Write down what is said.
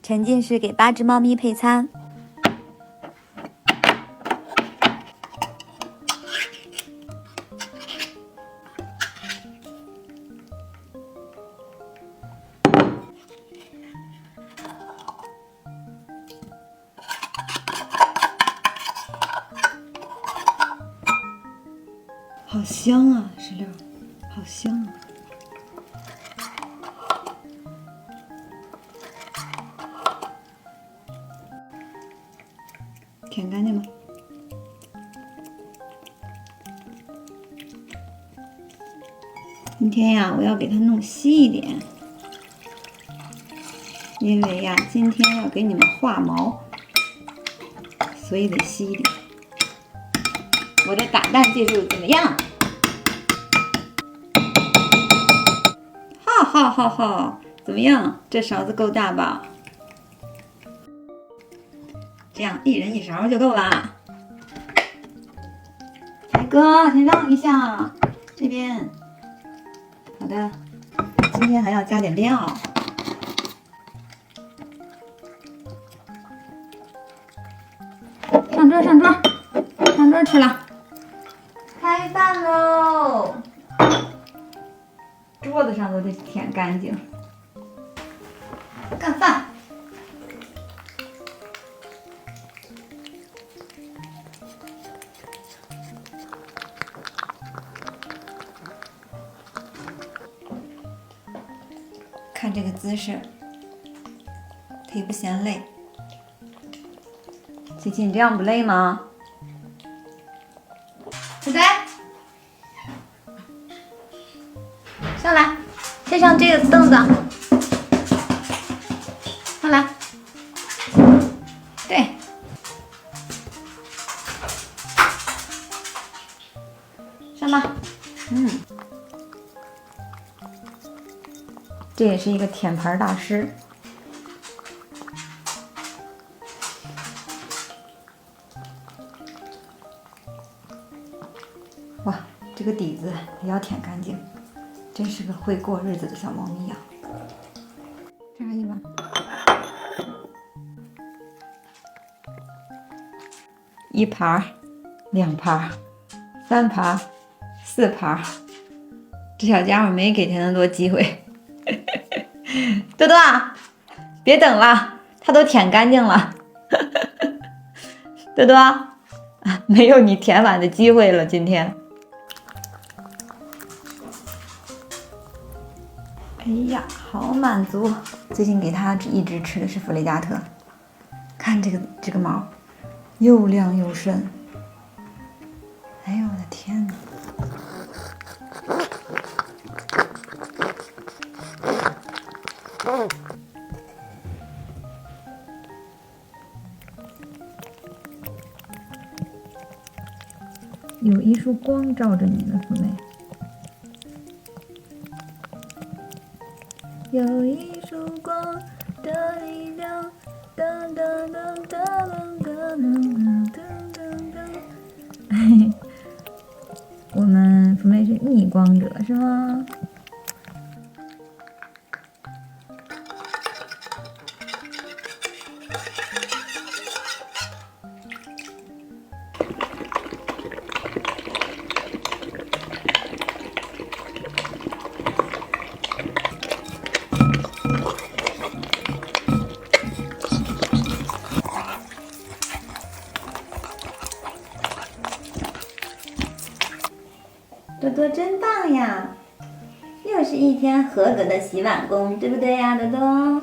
沉浸式给8只猫咪配餐。好香啊，石榴，好香啊！舔干净吗？今天呀，我要给它弄稀一点，因为呀，今天要给你们画毛，所以得稀一点。我的打蛋技术怎么样？哈哈哈！怎么样？这勺子够大吧？这样一人1勺就够了。才哥，先让一下，这边。好的，今天还要加点料。上桌，上桌，上桌吃了。开饭喽！桌子上都得舔干净。干饭。看这个姿势，忒不嫌累。琪琪，你这样不累吗？仔仔，上来，先上这个凳子。上来，对，上吧。这也是一个舔盘大师。哇，这个底子也要舔干净，真是个会过日子的小猫咪呀！这还有吗？1盘、2盘、3盘、4盘，这小家伙没给他那么多机会。多多，别等了，他都舔干净了。多多，没有你舔碗的机会了，今天。哎呀，好满足！最近给他一直吃的是弗雷加特，看这个毛，又亮又顺。哎呦我的天哪！有一束光照着你呢，福美。有一束光的力量，噔噔噔噔噔噔噔噔噔。我们福美是逆光者是吗？多多真棒呀！又是一天合格的洗碗工，对不对呀，多多？